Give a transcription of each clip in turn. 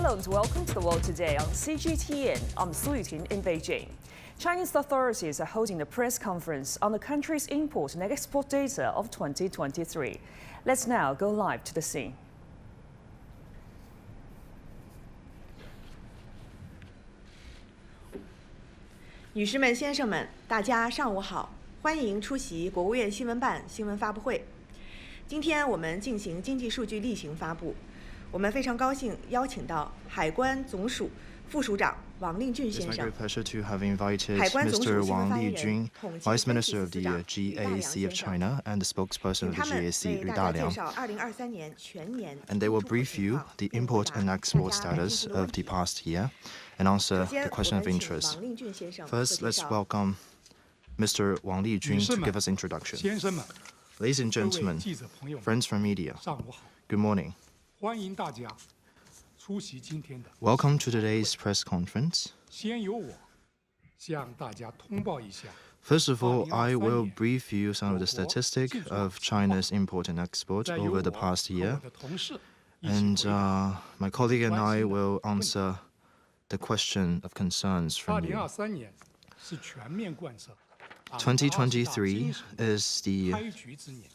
Hello and welcome to The World Today on CGTN. I'm Su Yuting in Beijing. Chinese authorities are holding a press conference on the country's import and export data of 2023. Let's now go live to the scene. 女士们、先生们，大家上午好，欢迎出席国务院新闻办新闻发布会。今天我们进行经济数据例行发布，我们非常高兴邀请到海关总署副署长王令俊先生。 It's my great pleasure to have invited Mr. Wang Lingjun, Vice Minister of the GAC of China and the spokesperson of the GAC, Yu Daliang. And they will brief you the import and export status of the past year and answer the question of interest. First, let's welcome Mr. Wang Lingjun to give us introduction. Ladies and gentlemen, friends from media, good morning. Welcome to today's press conference. First of all, I will brief you some of the statistics of China's import and export over the past year. And my colleague and I will answer the question of concerns from you. 2023 is the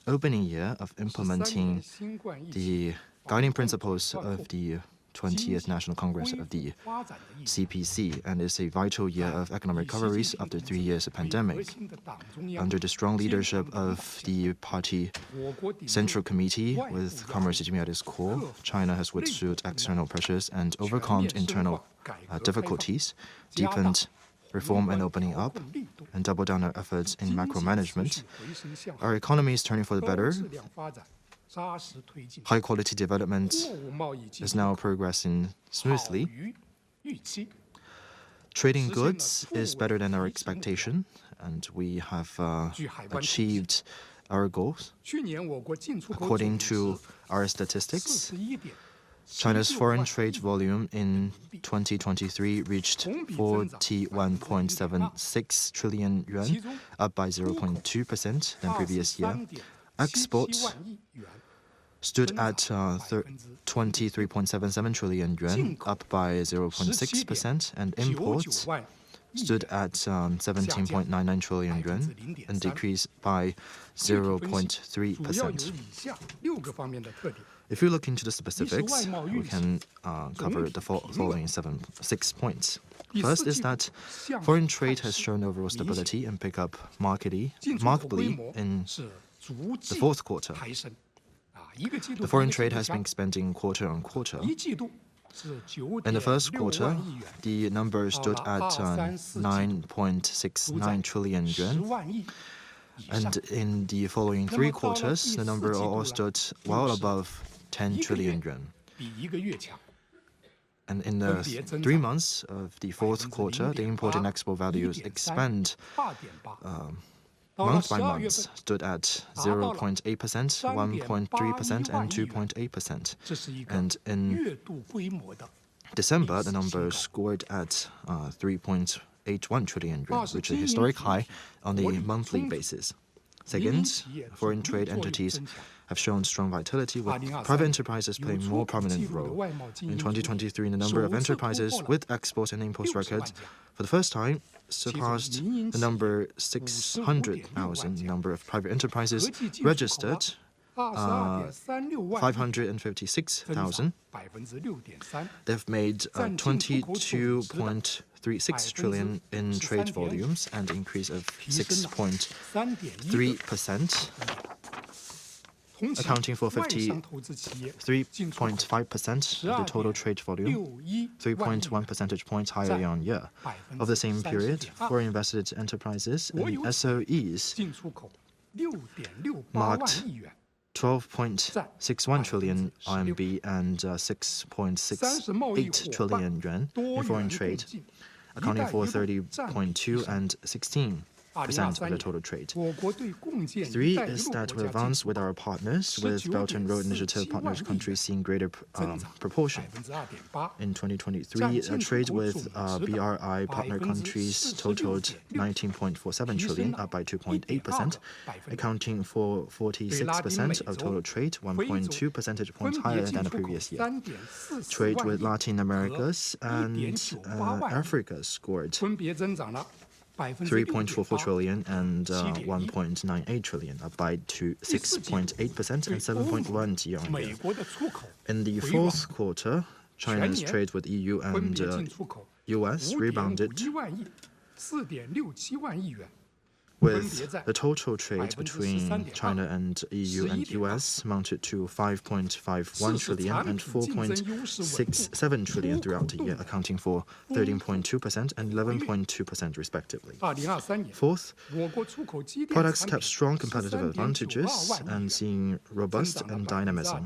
opening year of implementing the guiding principles of the 20th National Congress of the CPC, and is a vital year of economic recoveries after 3 years of pandemic. Under the strong leadership of the Party Central Committee, with Comrade Xi Jinping at its core, China has withstood external pressures and overcome internal difficulties, deepened reform and opening up, and doubled down our efforts in macro management. Our economy is turning for the better. High-quality development is now progressing smoothly. Trading goods is better than our expectation, and we have achieved our goals. According to our statistics, China's foreign trade volume in 2023 reached 41.76 trillion yuan, up by 0.2% than previous year. Exports stood at 23.77 trillion yuan, up by 0.6%, and imports stood at 17.99 trillion yuan, and decreased by 0.3%. If you look into the specifics, we can cover the following 6 points. First is that foreign trade has shown overall stability and pick up markedly in the fourth quarter. The foreign trade has been expanding quarter on quarter. In the first quarter, the number stood at 9.69 trillion yuan. And in the following 3 quarters, the number all stood well above 10 trillion yuan. And in the 3 months of the fourth quarter, the import and export values expand month by month, stood at 0.8%, 1.3%, and 2.8%. And in December, the number scored at 3.81 trillion yuan, which is a historic high on a monthly basis. Second, foreign trade entities have shown strong vitality, with private enterprises playing a more prominent role. In 2023, the number of enterprises with export and import records for the first time surpassed the number 600,000. The number of private enterprises registered 556,000. They've made 22.36 trillion in trade volumes, and an increase of 6.3%, accounting for 53.5% of the total trade volume, 3.1 percentage points higher year on year. Of the same period, foreign invested enterprises and SOEs marked 12.61 trillion RMB and 6.68 trillion yuan in foreign trade, accounting for 30.2 and 16 of the total trade. 3 is that we advance with our partners, with Belt and Road Initiative partners countries seeing greater proportion. In 2023, trade with BRI partner countries totaled 19.47 trillion, up by 2.8%, accounting for 46% of total trade, 1.2 percentage points higher than the previous year. Trade with Latin Americas and Africa scored 3.44 trillion and 1.98 trillion, up by 6.8% and 7.1% year-on-year. In the fourth quarter, China's trade with EU and US rebounded, with the total trade between China and EU and US amounted to 5.51 trillion and 4.67 trillion throughout the year, accounting for 13.2% and 11.2% respectively. Fourth, products kept strong competitive advantages and seeing robust and dynamism.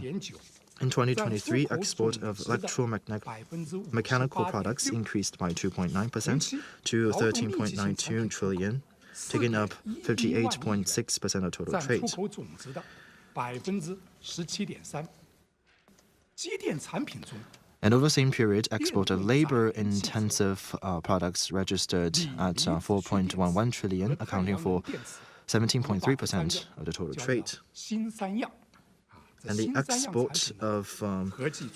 In 2023, export of electromechanical products increased by 2.9% to 13.92 trillion, taking up 58.6% of total trade. And over the same period, export of labor-intensive products registered at 4.11 trillion, accounting for 17.3% of the total trade. And the export of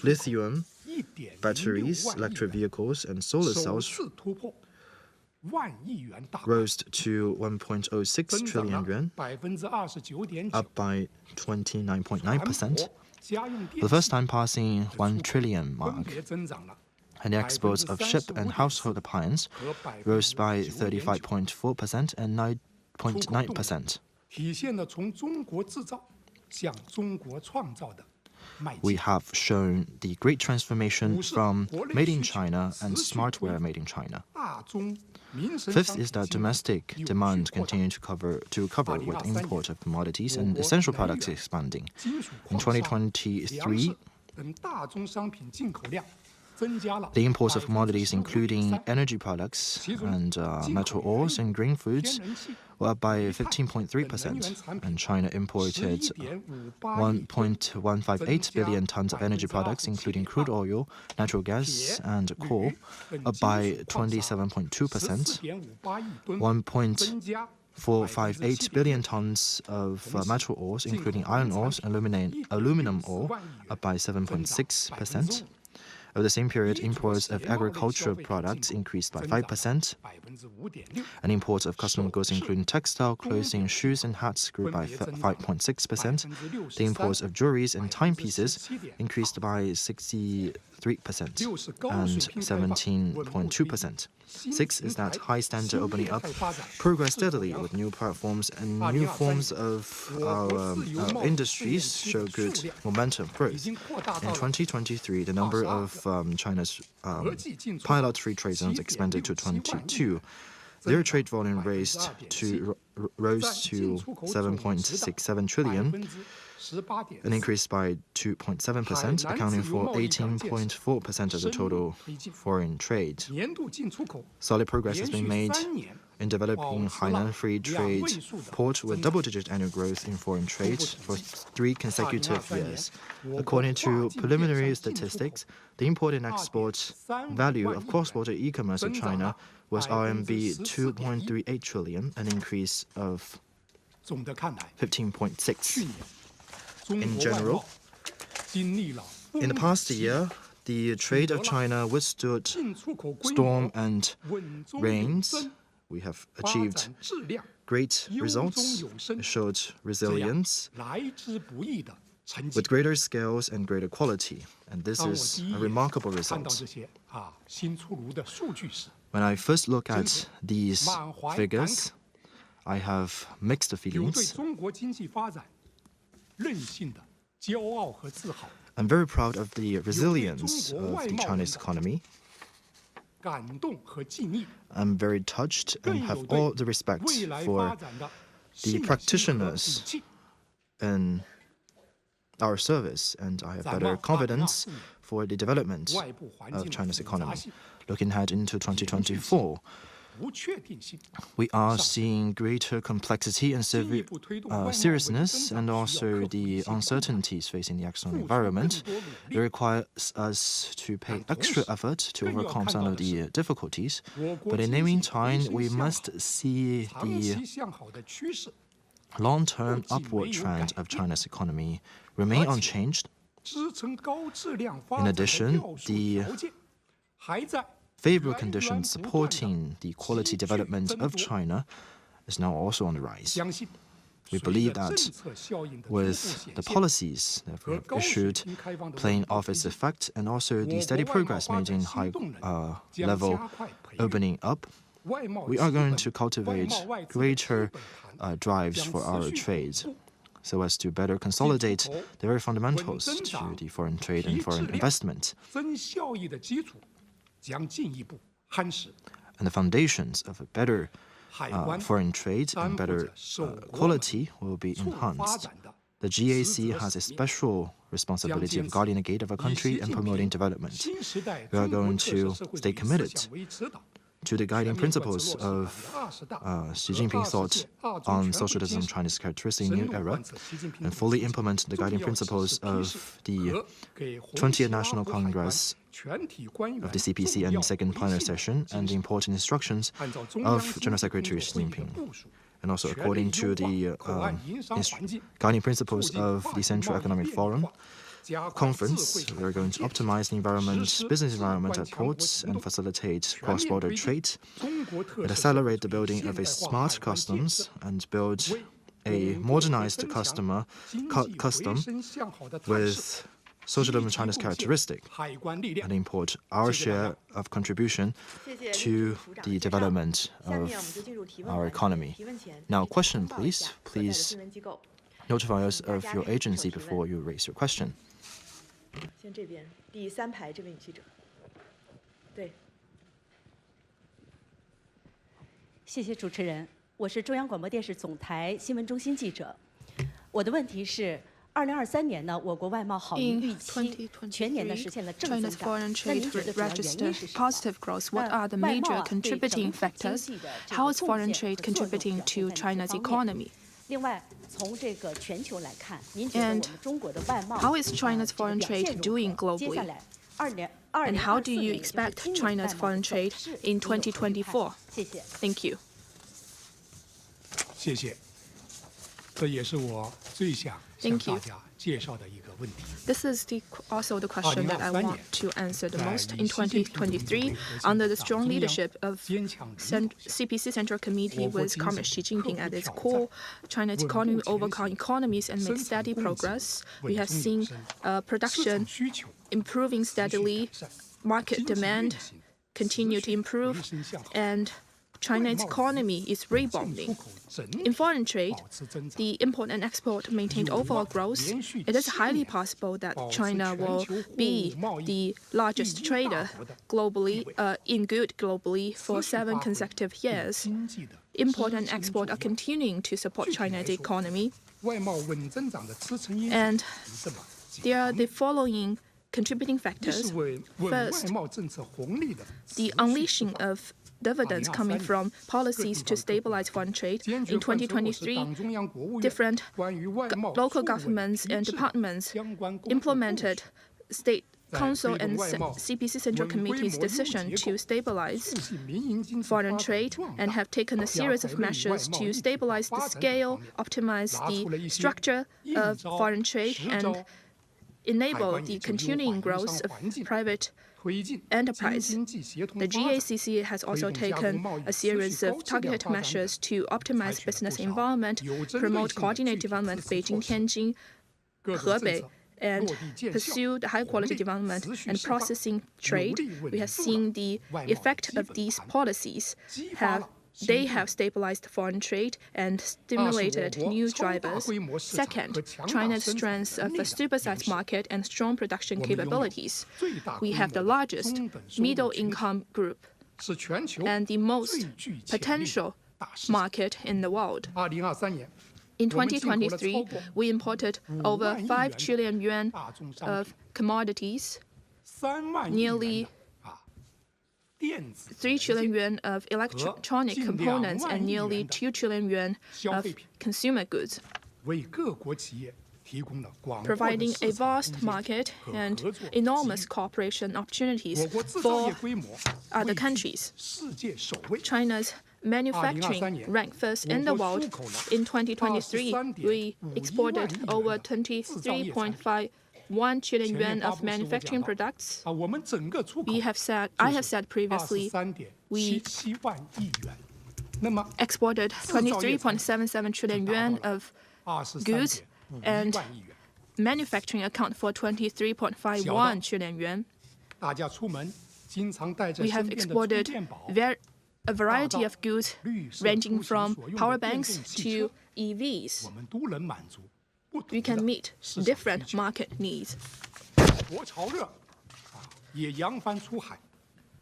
lithium batteries, electric vehicles, and solar cells rose to 1.06 trillion yuan, up by 29.9%, for the first time passing 1 trillion mark. And the exports of ship and household appliance rose by 35.4% and 9.9%. We have shown the great transformation from made in China and smartware made in China. Fifth is that domestic demand continued to recover with import of commodities and essential products expanding. In 2023, the imports of commodities, including energy products and metal ores and grain foods, were up by 15.3%, and China imported 1.158 billion tons of energy products, including crude oil, natural gas, and coal, up by 27.2%, 1.458 billion tons of metal ores, including iron ores and aluminum ore, up by 7.6%. Over the same period, imports of agricultural products increased by 5%, and imports of customer goods, including textile, clothing, shoes, and hats, grew by 5.6%. The imports of jewelries and timepieces increased by 63% and 17.2%. Six is that high standard opening up progressed steadily with new platforms and new forms of our industries show good momentum growth. In 2023, the number of China's pilot-free trade zones expanded to 22. Their trade volume rose to 7.67 trillion, an increase by 2.7%, accounting for 18.4% of the total foreign trade. Solid progress has been made in developing Hainan Free Trade Port with double-digit annual growth in foreign trade for 3 consecutive years. According to preliminary statistics, the import and export value of cross-border e-commerce of China was RMB 2.38 trillion, an increase of 15.6%. In general, in the past year, the trade of China withstood storm and rains. We have achieved great results, showed resilience with greater scales and greater quality, and this is a remarkable result. When I first look at these figures, I have mixed feelings. I'm very proud of the resilience of the Chinese economy. I'm very touched and have all the respect for the practitioners in our service, and I have better confidence for the development of China's economy. Looking ahead into 2024, we are seeing greater complexity and seriousness, and also the uncertainties facing the external environment. It requires us to pay extra effort to overcome some of the difficulties. But in the meantime, we must see the long-term upward trend of China's economy remain unchanged. In addition, the favorable conditions supporting the quality development of China is now also on the rise. We believe that with the policies that we have issued playing off its effect, and also the steady progress made in high-level opening up, we are going to cultivate greater drives for our trade, so as to better consolidate the very fundamentals to the foreign trade and foreign investment. And the foundations of a better foreign trade and better quality will be enhanced. The GAC has a special responsibility of guarding the gate of our country and promoting development. We are going to stay committed to the guiding principles of Xi Jinping thought on socialism, China's characteristic new era, and fully implement the guiding principles of the 20th National Congress of the CPC and second plenary session, and the important instructions of General Secretary Xi Jinping. And also according to the guiding principles of the Central Economic Forum Conference, we are going to optimize the business environment at ports and facilitate cross-border trade, and accelerate the building of a smart customs and build a modernized custom with socialism China's characteristic, and import our share of contribution to the development of our economy. Now, question, please. Please notify us of your agency before you raise your question. 先这边第3排这位女记者，对。谢谢主持人，我是中央广播电视总台新闻中心记者。我的问题是，2023年呢，我国外贸好于预期，全年呢实现了正增长。那您觉得主要原因是什么？ positive growth. What are the major contributing factors? How is foreign trade contributing to China's economy? 另外，从这个全球来看，您觉得我们中国的外贸 How is China's foreign trade doing globally? And how do you expect China's foreign trade in 2024? 谢谢。 Thank you. 谢谢，这也是我最想向大家介绍的一个问题。 This is also the question that I want to answer the most. In 2023, under the strong leadership of CPC Central Committee with Comrade Xi Jinping at its core, China's economy overcome economies and make steady progress. We have seen production improving steadily, market demand continue to improve, and China's economy is rebounding. In foreign trade, the import and export maintained overall growth. It is highly possible that China will be the largest trader globally, in good globally for 7 consecutive years. Import and export are continuing to support China's economy. And there are the following contributing factors. First, the unleashing of dividends coming from policies to stabilize foreign trade. In 2023, different local governments and departments implemented State Council and CPC Central Committee's decision to stabilize foreign trade and have taken a series of measures to stabilize the scale, optimize the structure of foreign trade, and enable the continuing growth of private enterprise. The GACC has also taken a series of targeted measures to optimize business environment, promote coordinated development of Beijing, Tianjin, Hebei, and pursue the high-quality development and processing trade. We have seen the effect of these policies. They have stabilized foreign trade and stimulated new drivers. Second, China's strength of a super-sized market and strong production capabilities. We have the largest middle-income group and the most potential market in the world. In 2023, we imported over 5 trillion yuan of commodities, nearly 3 trillion yuan of electronic components and nearly 2 trillion yuan of consumer goods, providing a vast market and enormous cooperation opportunities for other countries. China's manufacturing ranked first in the world. In 2023, we exported over 23.51 trillion yuan of manufacturing products. I have said previously, we exported 23.77 trillion yuan of goods, and manufacturing account for 23.51 trillion yuan. We have exported a variety of goods ranging from power banks to EVs. We can meet different market needs.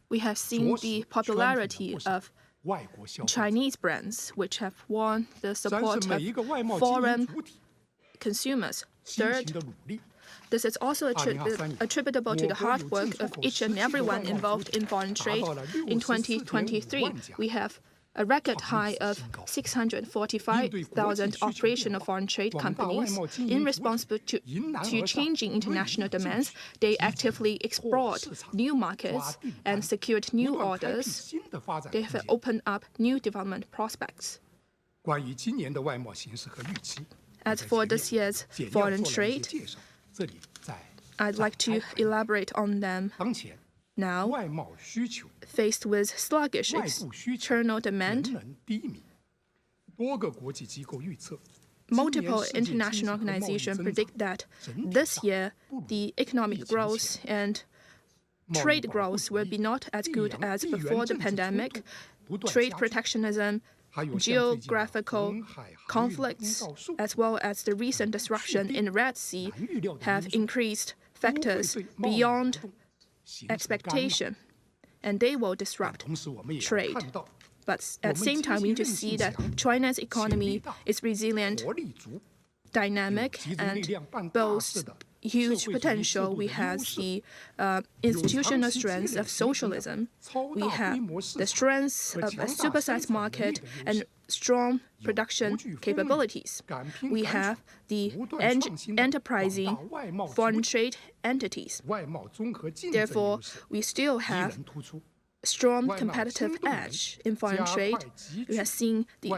We have seen the popularity of Chinese brands, which have won the support of foreign consumers. Third, this is also attributable to the hard work of each and everyone involved in foreign trade. In 2023, we have a record high of 645,000 operational foreign trade companies. In response to changing international demands, they actively explored new markets and secured new orders. They have opened up new development prospects. As for this year's foreign trade, I'd like to elaborate on them now. Faced with sluggish external demand, multiple international organizations predict that this year the economic growth and trade growth will be not as good as before the pandemic. Trade protectionism, geographical conflicts, as well as the recent disruption in the Red Sea have increased factors beyond expectation, and they will disrupt trade. But at the same time, we need to see that China's economy is resilient, dynamic, and boasts huge potential. We have the institutional strengths of socialism. We have the strengths of a supersized market and strong production capabilities. We have the enterprising foreign trade entities. Therefore, we still have strong competitive edge in foreign trade. We have seen the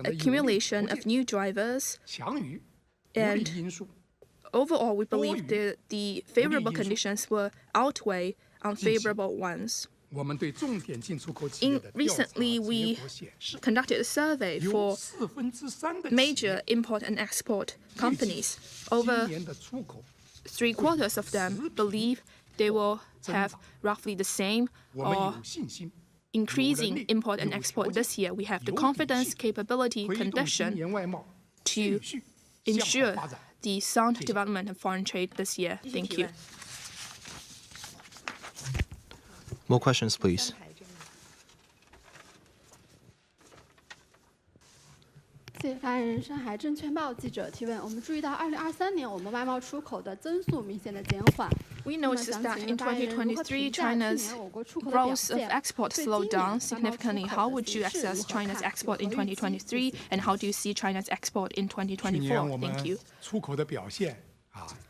accumulation of new drivers, and overall, we believe the favorable conditions will outweigh unfavorable ones. Recently, we conducted a survey for major import and export companies. Over 3/4 of them believe they will have roughly the same or increasing import and export this year. We have the confidence, capability, condition to ensure the sound development of foreign trade this year. Thank you. More questions, please. 谢谢发言人。上海证券报记者提问：我们注意到2023年我们外贸出口的增速明显的减缓。 We noticed that in 2023, China's growth of export slowed down significantly. How would you assess China's export in 2023, and how do you see China's export in 2024? Thank you. 出口的表现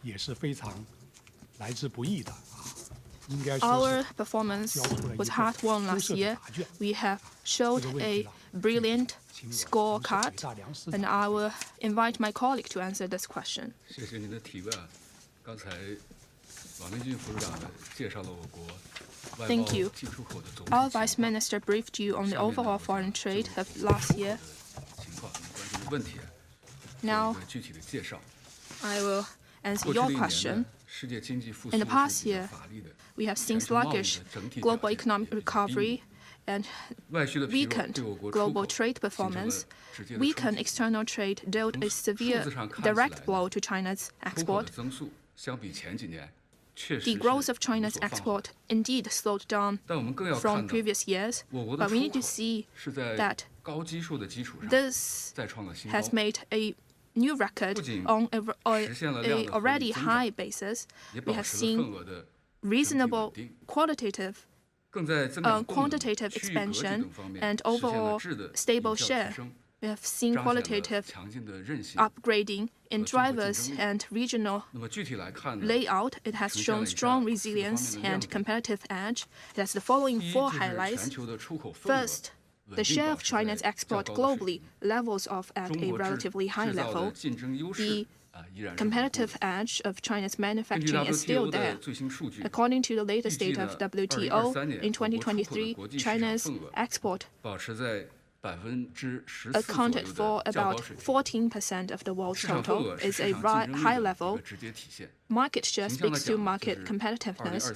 也是非常来之不易的。 Our performance was hard-won last year. We have showed a brilliant scorecard, and I will invite my colleague to answer this question. 谢谢您的提问。刚才王立军副部长介绍了我国外贸进出口的总体情况。 Our Vice Minister briefed you on the overall foreign trade of last year. 情况，您关心的问题。 Now, 具体的介绍。 I will answer your question. In the past year, we have seen sluggish global economic recovery and weakened global trade performance. Weakened external trade dealt a severe direct blow to China's export. The growth of China's export indeed slowed down from previous years, but we need to see that this has made a new record on a already high basis. We have seen reasonable qualitative quantitative expansion and overall stable share. We have seen qualitative upgrading in drivers and regional layout. It has shown strong resilience and competitive edge. It has the following 4 highlights. First, the share of China's export globally levels off at a relatively high level. The competitive edge of China's manufacturing is still there. According to the latest data of WTO, in 2023, China's export accounted for about 14% of the world's total, is a high level. Market share speaks to market competitiveness.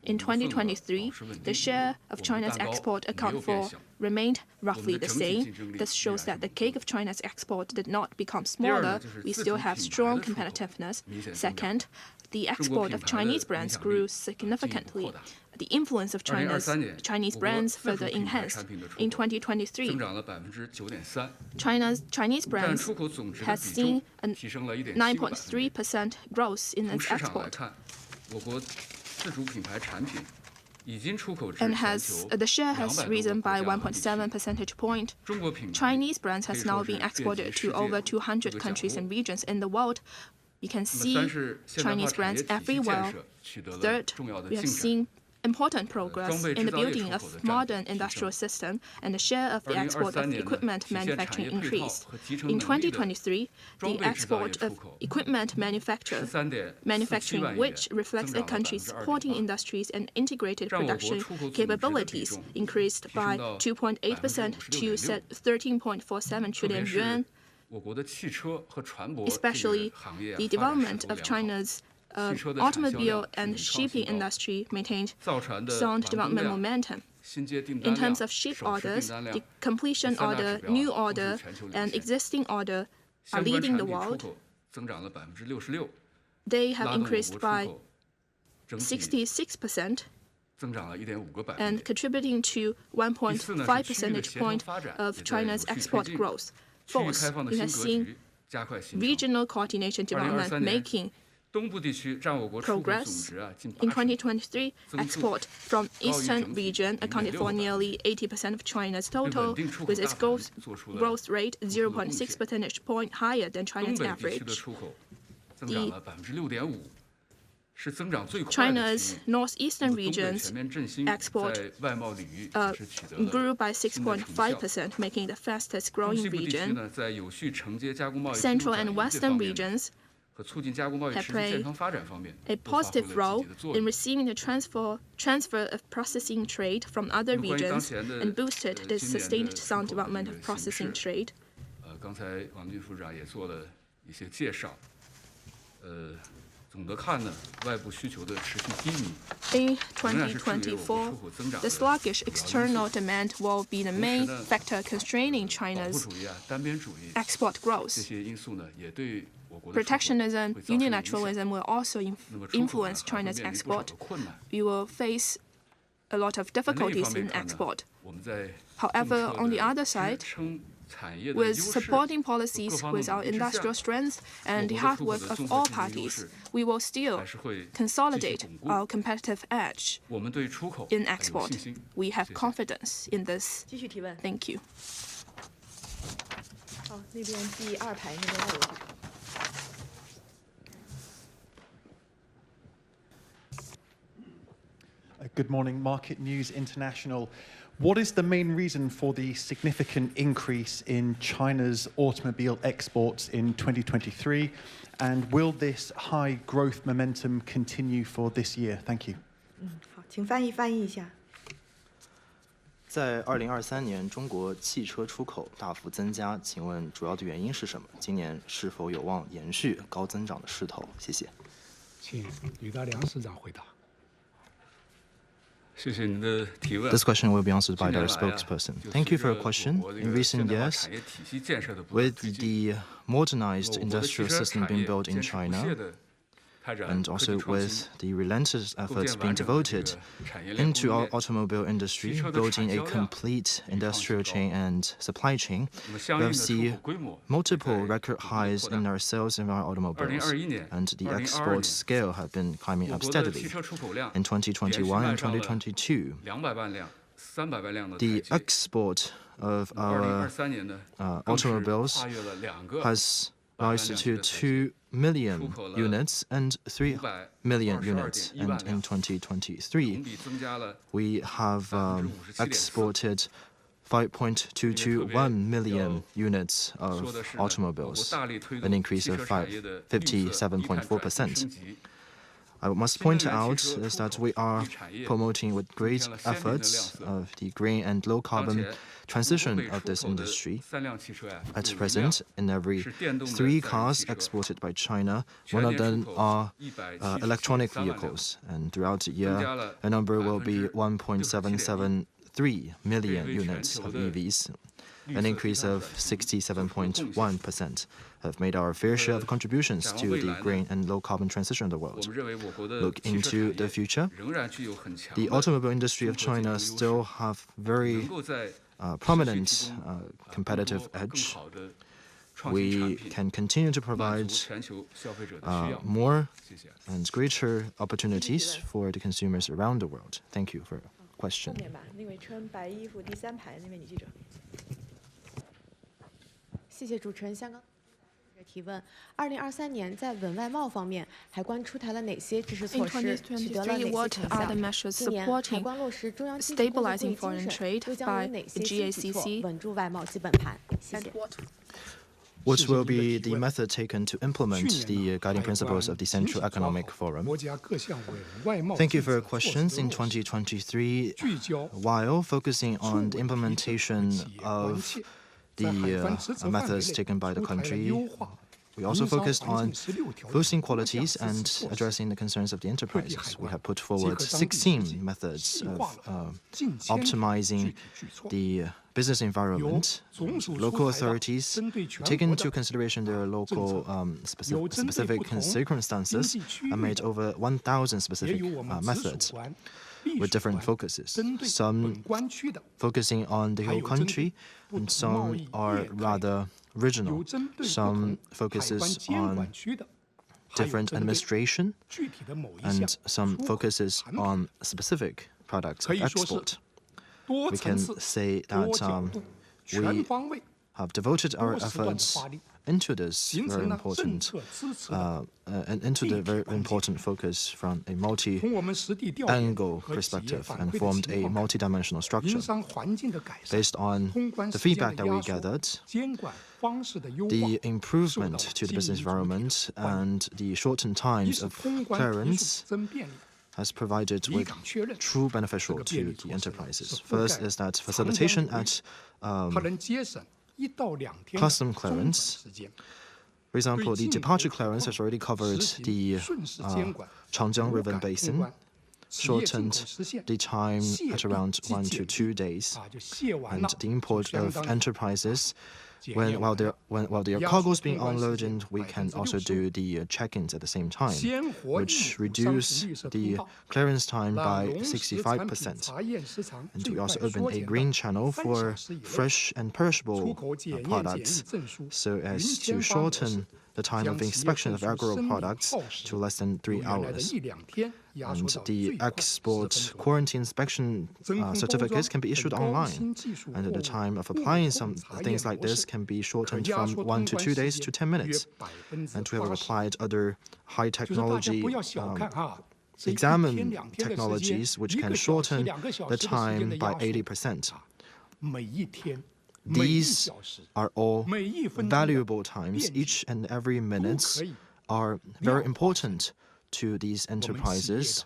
In 2023, the share of China's export account for remained roughly the same. This shows that the cake of China's export did not become smaller. We still have strong competitiveness. Second, the export of Chinese brands grew significantly. The influence of Chinese brands further enhanced. In 2023, Chinese brands has seen a 9.3% growth in its export. And the share has risen by 1.7 percentage point. Chinese brands has now been exported to over 200 countries and regions in the world. You can see Chinese brands everywhere. Third, we have seen important progress in the building of modern industrial system, and the share of the export of equipment manufacturing increased. In 2023, the export of equipment manufacturing, which reflects a country's supporting industries and integrated production capabilities, increased by 2.8% to 13.47 trillion yuan. Especially the development of China's automobile and shipping industry maintained sound development momentum. In terms of ship orders, the completion order, new order, and existing order are leading the world. They have increased by 66% and contributing to 1.5 percentage point of China's export growth. Fourth, we have seen regional coordination development making progress. In 2023, export from Eastern region accounted for nearly 80% of China's total, with its growth rate 0.6 percentage point higher than China's average. China's northeastern region's export grew by 6.5%, making the fastest growing region. Central and western regions have played a positive role in receiving the transfer of processing trade from other regions and boosted the sustained sound development of processing trade. In 2024, the sluggish external demand will be the main factor constraining China's export growth. Protectionism, unilateralism will also influence China's export. We will face a lot of difficulties in export. However, on the other side, with supporting policies with our industrial strength and the hard work of all parties, we will still consolidate our competitive edge in export. We have confidence in this. Thank you. Good morning, Market News International. What is the main reason for the significant increase in China's automobile exports in 2023? And will this high growth momentum continue for this year? Thank you. 好，请翻译一下。在2023年，中国汽车出口大幅增加，请问主要的原因是什么？今年是否有望延续高增长的势头？谢谢。请吕大良市长回答。 This question will be answered by their spokesperson. Thank you for your question. In recent years, with the modernized industrial system being built in China, and also with the relentless efforts being devoted into our automobile industry, building a complete industrial chain and supply chain, we have seen multiple record highs in our sales in our automobiles, and the export scale have been climbing up steadily. In 2021 and 2022, the export of our automobiles has risen to 2 million units and 3 million units. And in 2023, we have exported 5.221 million units of automobiles, an increase of 57.4%. I must point out is that we are promoting with great efforts of the green and low carbon transition of this industry. At present, in every 3 cars exported by China, 1 of them are electronic vehicles, and throughout the year, the number will be 1.773 million units of EVs, an increase of 67.1%. Have made our fair share of contributions to the green and low-carbon transition of the world. Look into the future. The automobile industry of China still have very prominent competitive edge. We can continue to provide more and greater opportunities for the consumers around the world. Thank you for your question. 提问：2023年在稳外贸方面，海关出台了哪些支持措施，取得了哪些成效？今年海关落实中央经济工作会议精神，又将有哪些新举措稳住外贸基本盘？谢谢。 What will be the method taken to implement the guiding principles of the Central Economic Forum? Thank you for your questions. In 2023, while focusing on the implementation of the methods taken by the country, we also focused on boosting qualities and addressing the concerns of the enterprises. We have put forward 16 methods of optimizing the business environment. Local authorities take into consideration their local specific circumstances and made over 1,000 specific methods with different focuses. Some focusing on the whole country, and some are rather regional. Some focuses on different administration, and some focuses on specific products of export. We can say that we have devoted our efforts into this very important into the very important focus from a multi-angle perspective and formed a multi-dimensional structure. Based on the feedback that we gathered, the improvement to the business environment and the shortened times of clearance has provided with true beneficial to the enterprises. First is that facilitation at custom clearance. For example, the departure clearance has already covered the Changjiang River Basin, shortened the time at around 1 to 2 days, and the import of enterprises. While their cargoes being unloaded, we can also do the check-ins at the same time, which reduce the clearance time by 65%. And we also open a green channel for fresh and perishable products, so as to shorten the time of inspection of agro products to less than 3 hours. And the export quarantine inspection certificates can be issued online, and the time of applying some things like this can be shortened from 1 to 2 days to 10 minutes. And we have applied other high technology examine technologies which can shorten the time by 80%. These are all valuable times. Each and every minute are very important to these enterprises,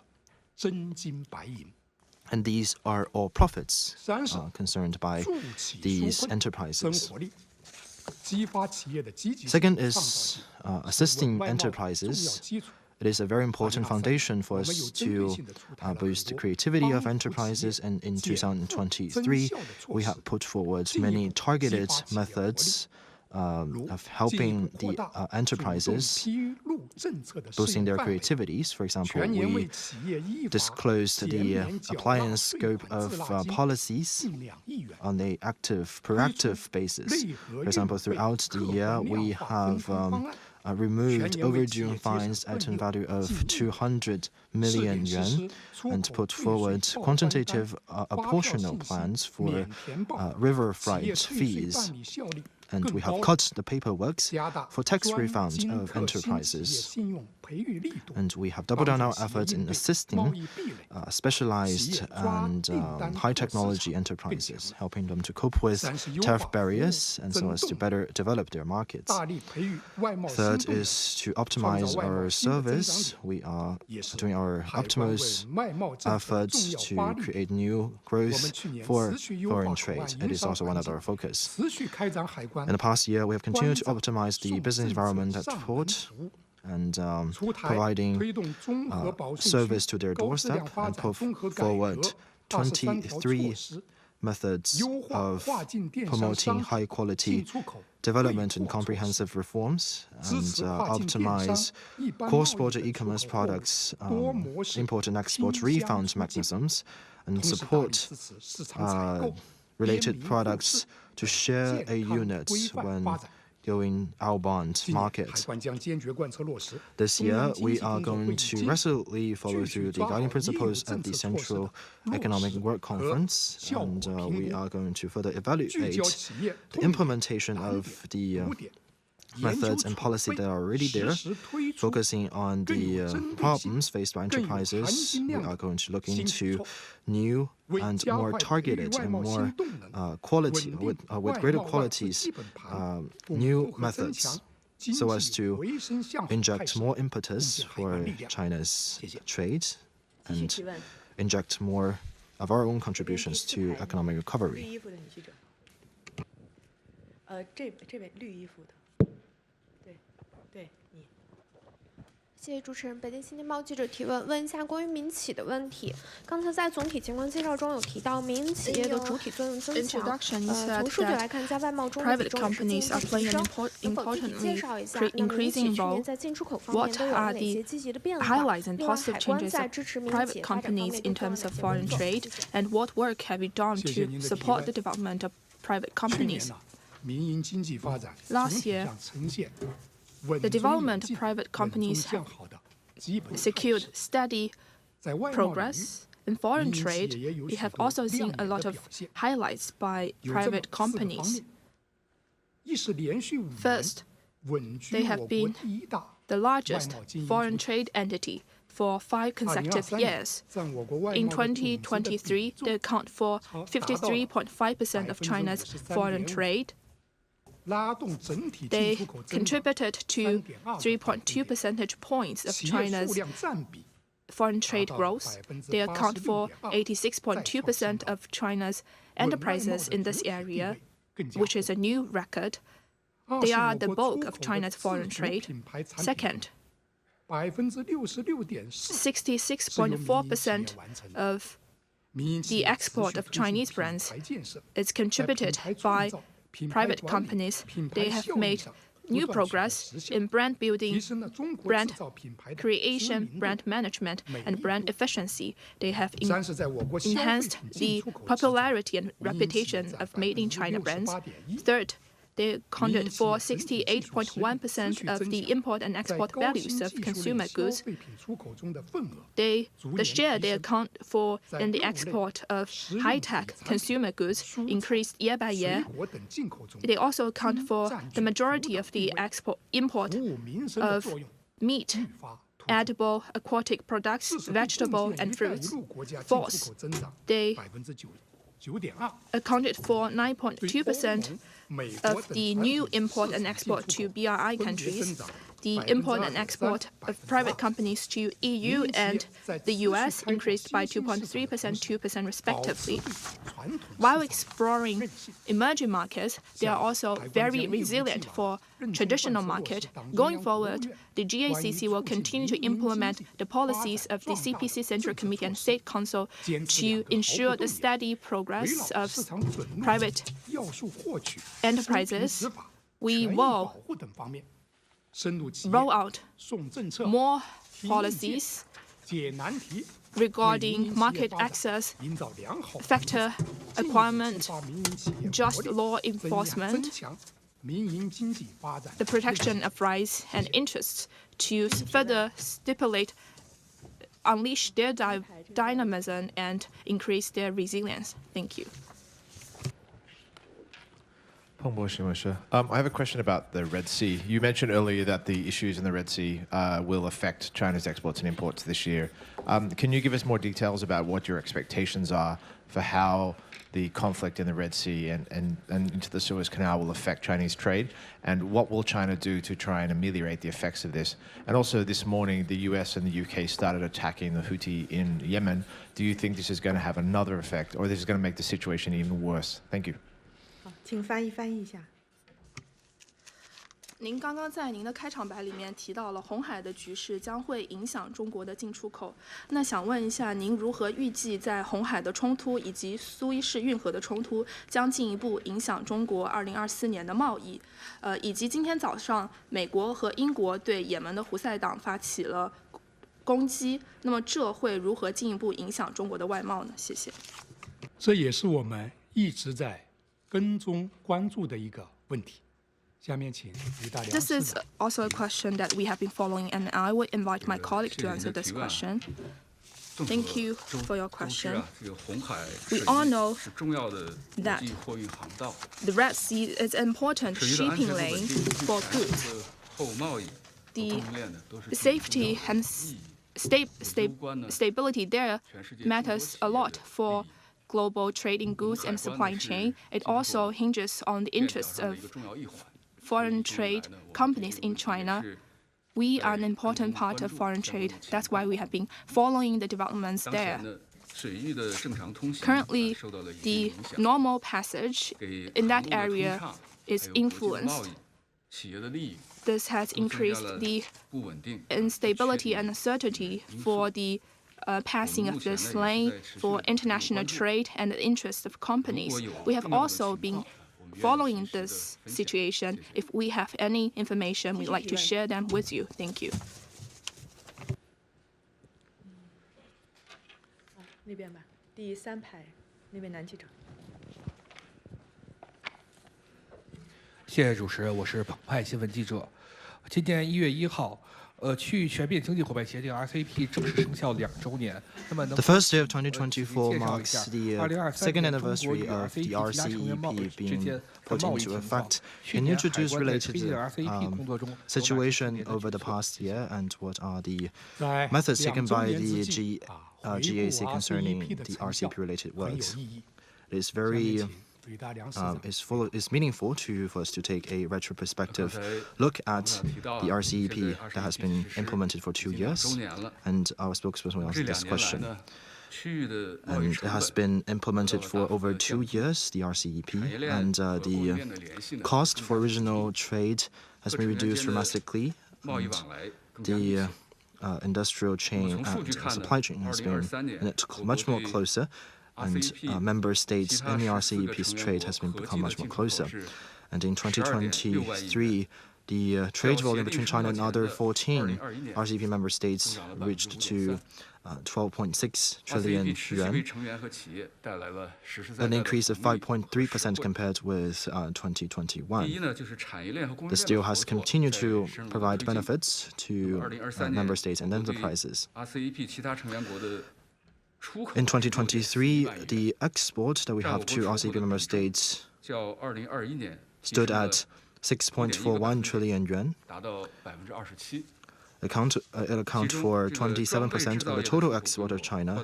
and these are all profits concerned by these enterprises. Second is assisting enterprises. It is a very important foundation for us to boost the creativity of enterprises, and in 2023, we have put forward many targeted methods of helping the enterprises boosting their creativities. For example, we disclosed the appliance scope of policies on the proactive basis. For example, throughout the year, we have removed overdue fines at a value of 200 million yuan and put forward quantitative apportional plans for riverfront fees. And we have cut the paperwork for tax refunds of enterprises. And we have doubled down our efforts in assisting specialized and high technology enterprises, helping them to cope with tariff barriers and so as to better develop their markets. Third is to optimize our service. We are doing our utmost efforts to create new growth for foreign trade. It is also one of our focus. In the past year, we have continued to optimize the business environment at port and providing service to their doorstep and put forward 23 methods of promoting high-quality development and comprehensive reforms, and optimize cross-border e-commerce products, import and export refund mechanisms, and support related products to share a unit when going outbound market. This year, we are going to resolutely follow through the guiding principles of the Central Economic Work Conference, and we are going to further evaluate the implementation of the methods and policy that are already there, focusing on the problems faced by enterprises. We are going to look into new and more targeted and more quality, with greater qualities, new methods, so as to inject more impetus for China's trade and inject more of our own contributions to economic recovery. 谢谢主持人。北京新京报记者提问，问一下关于民企的问题。刚才在总体情况介绍中有提到，民营企业的主体作用增强。从数据来看，在外贸中的比重也是进一步提升。能否具体介绍一下，那么民企去年在进出口方面都有了哪些积极的变化？另外，海关在支持民营企业发展方面有什么样的工作？And what work have you done to support the development of private companies? Last year, the development of private companies secured steady progress. In foreign trade, we have also seen a lot of highlights by private companies. First, they have been the largest foreign trade entity for 5 consecutive years. In 2023, they account for 53.5% of China's foreign trade. They contributed to 3.2 percentage points of China's foreign trade growth. They account for 86.2% of China's enterprises in this area, which is a new record. They are the bulk of China's foreign trade. Second, 66.4% of the export of Chinese brands is contributed by private companies. They have made new progress in brand building, brand creation, brand management, and brand efficiency. They have enhanced the popularity and reputation of made in China brands. Third, they accounted for 68.1% of the import and export values of consumer goods. The share they account for in the export of high-tech consumer goods increased year by year. They also account for the majority of the import of meat, edible aquatic products, vegetable and fruits. Fourth, they accounted for 9.2% of the new import and export to BRI countries. The import and export of private companies to EU and the US increased by 2.3% and 2% respectively. While exploring emerging markets, they are also very resilient for traditional market. Going forward, the GACC will continue to implement the policies of the CPC Central Committee and State Council to ensure the steady progress of private enterprises. we will roll out more policies regarding market access, factor acquirement, just law enforcement, the protection of rights and interests to further unleash their dynamism and increase their resilience. Thank you. I have a question about the Red Sea. You mentioned earlier that the issues in the Red Sea will affect China's exports and imports this year. Can you give us more details about what your expectations are for how the conflict in the Red Sea and into the Suez Canal will affect Chinese trade? And what will China do to try and ameliorate the effects of this? And also this morning, the US and the UK started attacking the Houthi in Yemen. Do you think this is going to have another effect, or this is going to make the situation even worse? Thank you. 请翻译一下。您刚刚在您的开场白里面提到了红海的局势将会影响中国的进出口。那想问一下，您如何预计在红海的冲突以及苏伊士运河的冲突将进一步影响中国2024年的贸易？以及今天早上美国和英国对也门的胡塞党发起了攻击，那么这会如何进一步影响中国的外贸呢？谢谢。这也是我们一直在跟踪关注的一个问题。下面请于大良 This is also a question that we have been following, and I will invite my colleague to answer this question. Thank you for your question. We all know that the Red Sea is an important shipping lane for goods. The safety and stability there matters a lot for global trading goods and supply chain. It also hinges on the interests of foreign trade companies in China. We are an important part of foreign trade. That's why we have been following the developments there. Currently, the normal passage in that area is influenced. This has increased the instability and uncertainty for the passing of this lane for international trade and the interests of companies. We have also been following this situation. If we have any information, we'd like to share them with you. Thank you. 那边吧，第3排那位男记者。谢谢主持人，我是澎湃新闻记者。今年1月1号。区域全面经济伙伴协定 RCEP 正式生效2周年。那么 The first day of 2024 marks the second anniversary of the RCEP being put into effect. Can you introduce related situation over the past year and what are the methods taken by the GAC concerning the RCEP-related works? It is very is meaningful for us to take a retrospective look at the RCEP that has been implemented for 2 years, and our spokesperson will answer this question. And it has been implemented for over 2 years, the RCEP, and the cost for regional trade has been reduced dramatically. And the industrial chain and supply chain has been much more closer. And member states in the RCEP's trade has become much more closer. And in 2023, the trade volume between China and other 14 RCEP member states reached to 12.6 trillion yuan, an increase of 5.3% compared with 2021. This deal has continued to provide benefits to member states and enterprises. In 2023, the export that we have to RCEP member states stood at 6.41 trillion yuan. It accounts for 27% of the total export of China,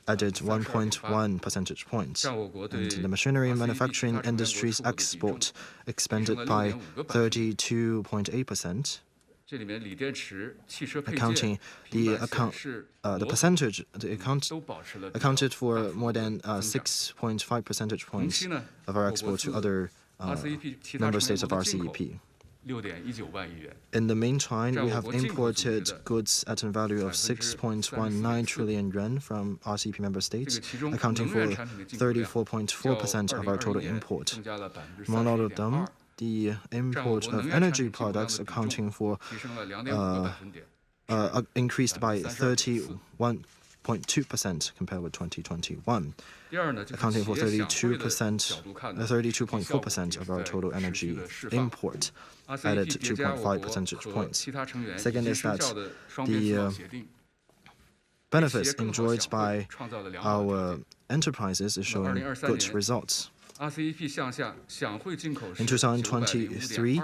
added 1.1 percentage points. And the machinery and manufacturing industry's export expanded by 32.8%. Accounted for more than 6.5 percentage points of our export to other member states of RCEP. In the meantime, we have imported goods at a value of 6.19 trillion yuan from RCEP member states, accounting for 34.4% of our total import. Among all of them, the import of energy products accounting for increased by 31.2% compared with 2021, accounting for 32.4% of our total energy import, added 2.5 percentage points. Second is that the benefits enjoyed by our enterprises is showing good results. In 2023,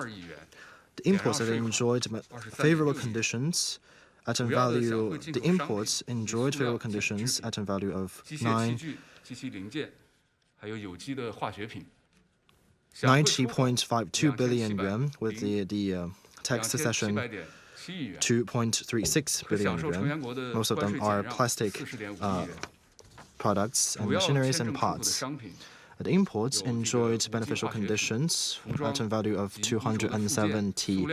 the imports that enjoyed favorable conditions at a value, the imports enjoyed favorable conditions at a value of 90.52 billion yuan, with the tax cessation 2.36 billion yuan. Most of them are plastic products and machineries and parts. The imports enjoyed beneficial conditions at a value of 270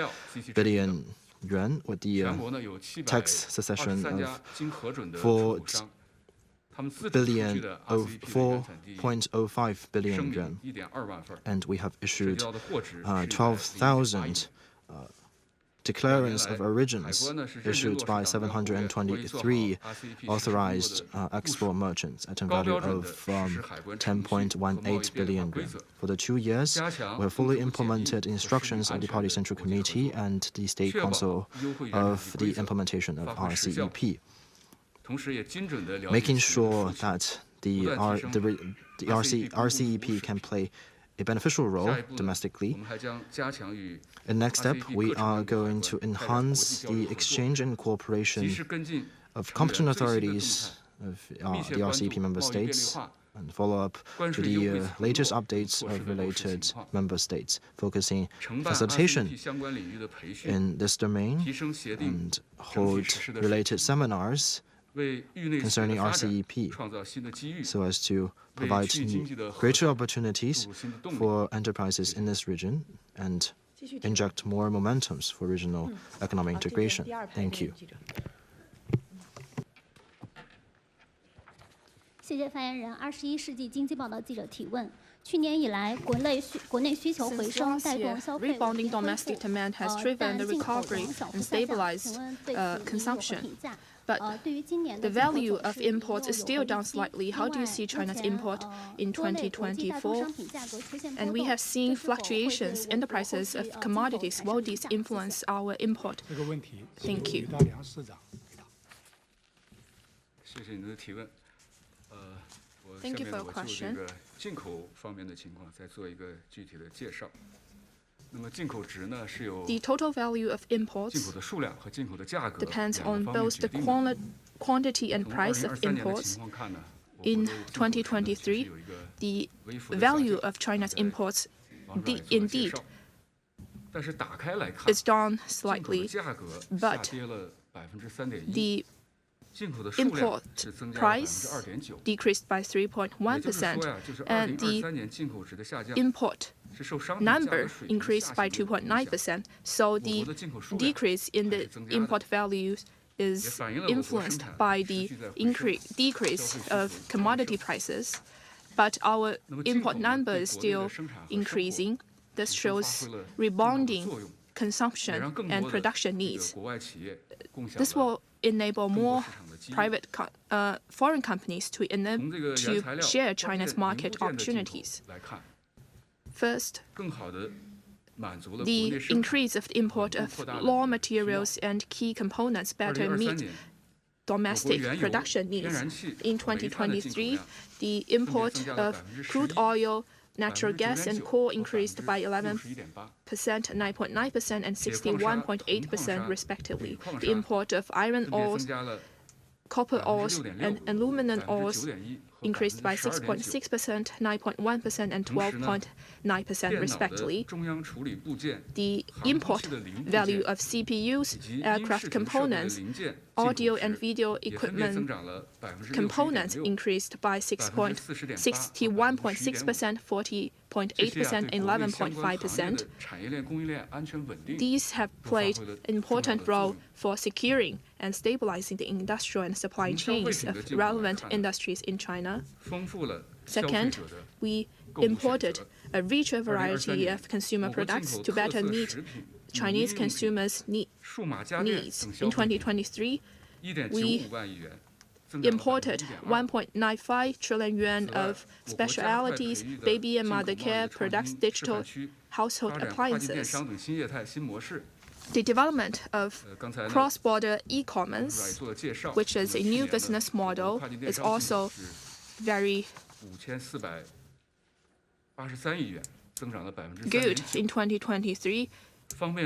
billion yuan, with the tax cessation of 4.05 billion yuan. And we have issued 12,000 declarants of origins issued by 723 authorized export merchants at a value of 10.18 billion yuan. For the 2 years, we have fully implemented instructions of the Party Central Committee and the State Council of the implementation of RCEP, making sure that the RCEP can play a beneficial role domestically. In next step, we are going to enhance the exchange and cooperation of competent authorities of the RCEP member states and follow up to the latest updates of related member states, focusing facilitation in this domain and hold related seminars concerning RCEP, so as to provide greater opportunities for enterprises in this region and inject more momentums for regional economic integration. Thank you. 谢谢发言人。21世纪经济报道记者提问：去年以来，国内需求回升，带动消费 rebounding domestic demand has driven the recovery and stabilized consumption. But the value of imports is still down slightly. How do you see China's import in 2024? And we have seen fluctuations in the prices of commodities. Will these influence our import? Thank you. Thank you for your question. The total value of imports depends on both the quantity and price of imports. In 2023, the value of China's imports indeed is down slightly, but the import price decreased by 3.1%, and the import number increased by 2.9%. So the decrease in the import values is influenced by the decrease of commodity prices, but our import number is still increasing. This shows rebounding consumption and production needs. This will enable more private foreign companies to share China's market opportunities. First, the increase of the import of raw materials and key components better meet domestic production needs. In 2023, the import of crude oil, natural gas, and coal increased by 11%, 9.9%, and 61.8% respectively. The import of iron ores, copper ores, and aluminum ores increased by 6.6%, 9.1%, and 12.9% respectively. The import value of CPUs, aircraft components, audio and video equipment components increased by 61.6%, 40.8%, and 11.5%. These have played an important role for securing and stabilizing the industrial and supply chains of relevant industries in China. Second, we imported a richer variety of consumer products to better meet Chinese consumers' needs. In 2023, we imported 1.95 trillion yuan of specialties, baby and mother care products, digital household appliances. The development of cross-border e-commerce, which is a new business model, is also very good. In 2023,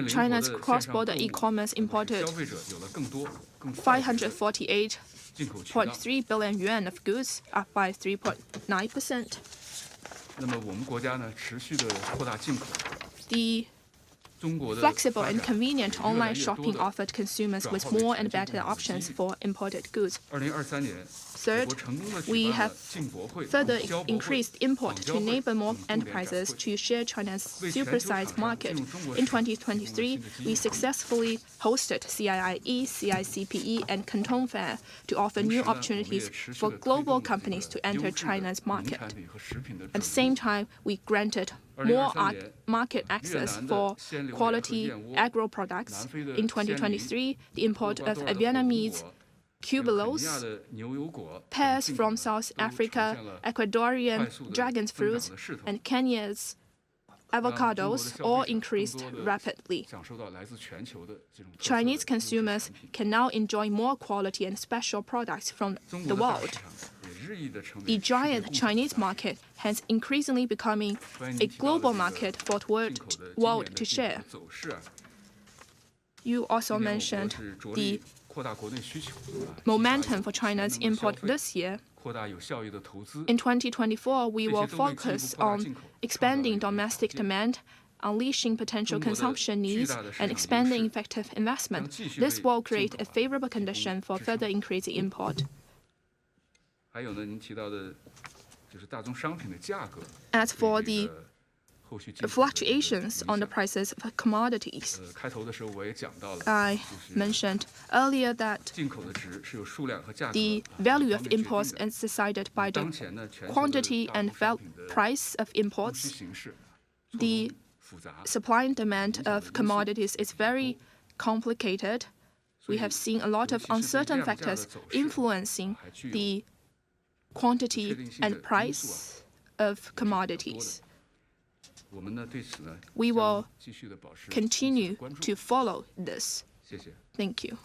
China's cross-border e-commerce imported 548.3 billion yuan of goods, up by 3.9%. The flexible and convenient online shopping offered consumers with more and better options for imported goods. Third, we have further increased import to enable more enterprises to share China's super-sized market. In 2023, we successfully hosted CIIE, CICPE, and Canton Fair to offer new opportunities for global companies to enter China's market. At the same time, we granted more market access for quality agro products. In 2023, the import of Vietnamese cubelos, pears from South Africa, Ecuadorian dragon fruits, and Kenya's avocados all increased rapidly. Chinese consumers can now enjoy more quality and special products from the world. The giant Chinese market has increasingly becoming a global market for the world to share. You also mentioned the momentum for China's import this year. In 2024, we will focus on expanding domestic demand, unleashing potential consumption needs, and expanding effective investment. This will create a favorable condition for further increasing import. As for the fluctuations on the prices of commodities, I mentioned earlier that the value of imports is decided by the quantity and price of imports. The supply and demand of commodities is very complicated. We have seen a lot of uncertain factors influencing the quantity and price of commodities. We will continue to follow this. Thank you.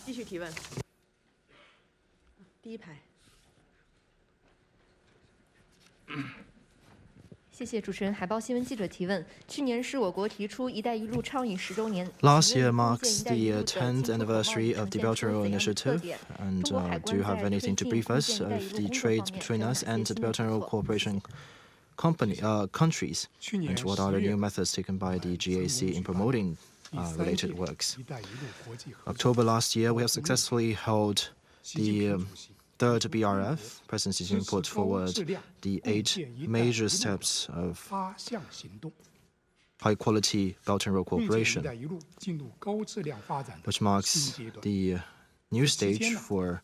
继续提问。第一排。谢谢主持人。海报新闻记者提问：去年是我国提出“一带一路”倡议10周年。Last year marks the 10th anniversary of the Belt and Road Initiative, and do you have anything to brief us of the trade between us and the Belt and Road Cooperation countries, and what are the new methods taken by the GAC in promoting related works? October last year, we have successfully held the third BRF. President Xi Jinping put forward the 8 major steps of high-quality Belt and Road cooperation, which marks the new stage for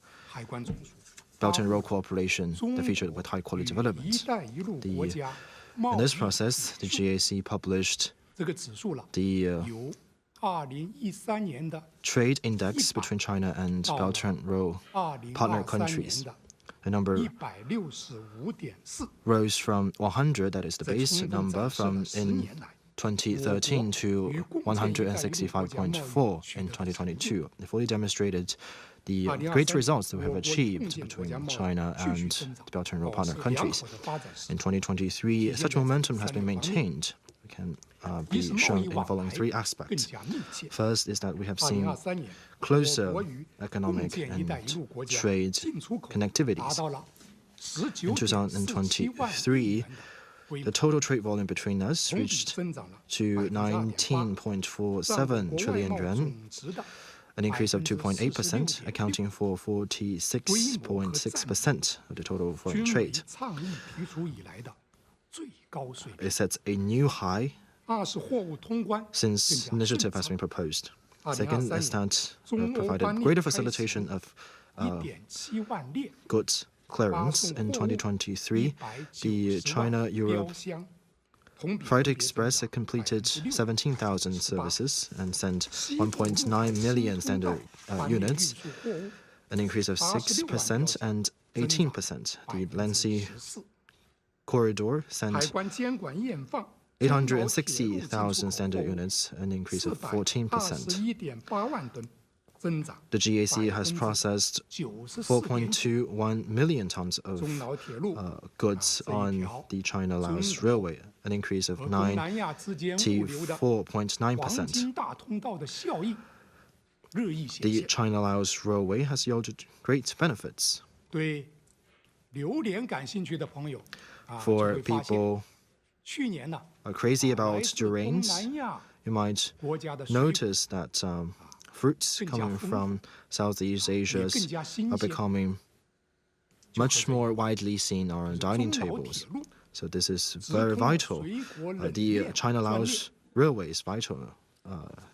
Belt and Road cooperation, the future with high-quality development. In this process, the GAC published the trade index between China and Belt and Road partner countries. The number rose from 100, that is the base number, from in 2013 to 165.4 in 2022. It fully demonstrated the great results that we have achieved between China and the Belt and Road partner countries. In 2023, such momentum has been maintained. It can be shown in the following 3 aspects. First is that we have seen closer economic and trade connectivities. In 2023, the total trade volume between us reached to 19.47 trillion yuan, an increase of 2.8%, accounting for 46.6% of the total foreign trade. It sets a new high since initiative has been proposed. Second is that provided greater facilitation of goods clearance in 2023, the China-Europe Freight Express had completed 17,000 services and sent 1.9 million standard units, an increase of 6% and 18%. The Land Sea corridor sent 860,000 standard units, an increase of 14%. The GAC has processed 4.21 million tons of goods on the China-Laos Railway, an increase of 94.9%. The China-Laos Railway has yielded great benefits. For people crazy about durians, you might notice that fruits coming from Southeast Asia are becoming much more widely seen on our dining tables. So this is very vital. The China-Laos Railway is vital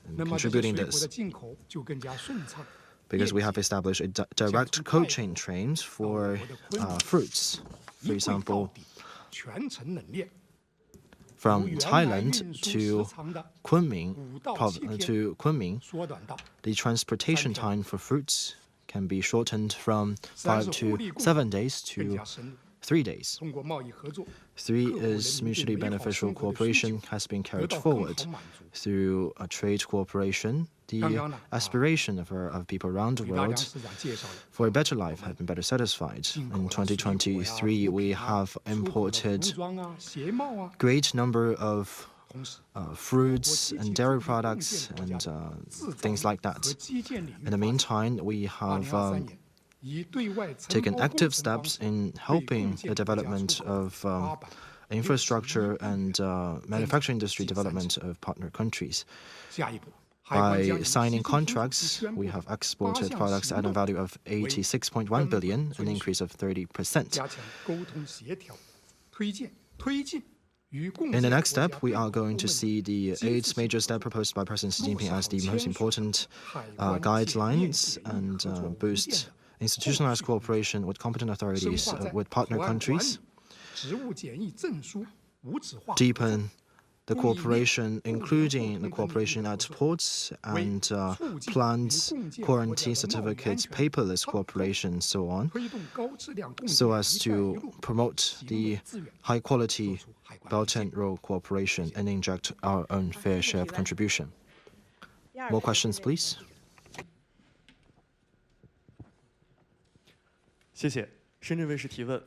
in contributing this, because we have established a direct cold chain trains for fruits. For example, from Thailand to Kunming, the transportation time for fruits can be shortened from 5 to 7 days to 3 days. 3 is mutually beneficial cooperation has been carried forward through a trade cooperation. The aspiration of people around the world for a better life have been better satisfied. In 2023, we have imported great number of fruits and dairy products and things like that. In the meantime, we have taken active steps in helping the development of infrastructure and manufacturing industry development of partner countries. By signing contracts, we have exported products at a value of 86.1 billion, an increase of 30%. In the next step, we are going to see the 8 major steps proposed by President Xi Jinping as the most important guidelines and boost institutionalized cooperation with competent authorities with partner countries, deepen the cooperation, including the cooperation at ports and plants, quarantine certificates, paperless cooperation, so on, so as to promote the high-quality Belt and Road cooperation and inject our own fair share of contribution. More questions, please. 谢谢。深圳卫视提问：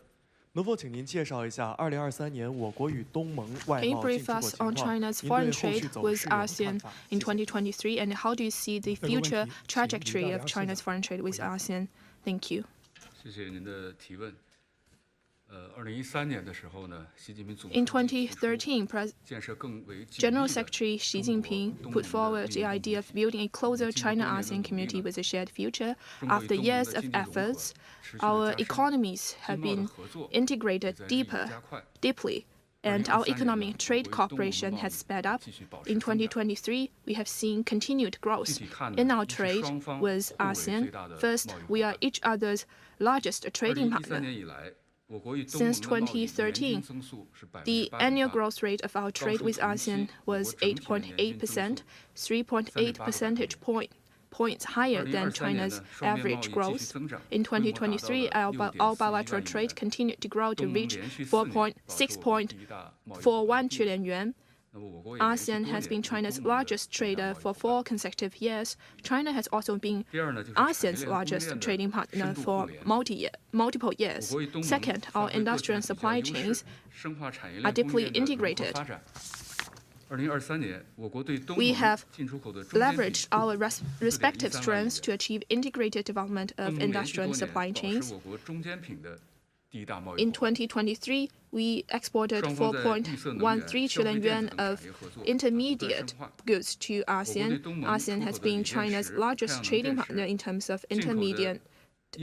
能否请您介绍一下2023年我国与东盟外贸进出口情况？您对后续走势有何看法？ in 2023, and how do you see the future trajectory of China's foreign trade with ASEAN? Thank you. 谢谢您的提问。2013年的时候呢，习近平总书记 In 2013, 建设更为 General Secretary Xi Jinping put forward the idea of building a closer China-ASEAN community with a shared future. After years of efforts, our economies have been integrated deeply, and our economic trade cooperation has sped up. In 2023, we have seen continued growth in our trade with ASEAN. First, we are each other's largest trading partner. Since 2013, the annual growth rate of our trade with ASEAN was 8.8%, 3.8 percentage points higher than China's average growth. In 2023, our bilateral trade continued to grow to reach 6.41 trillion yuan. ASEAN has been China's largest trader for 4 consecutive years. China has also been ASEAN's largest trading partner for multiple years. Second, our industrial and supply chains are deeply integrated. We have leveraged our respective strengths to achieve integrated development of industrial and supply chains. In 2023, we exported 4.13 trillion yuan of intermediate goods to ASEAN. ASEAN has been China's largest trading partner in terms of intermediate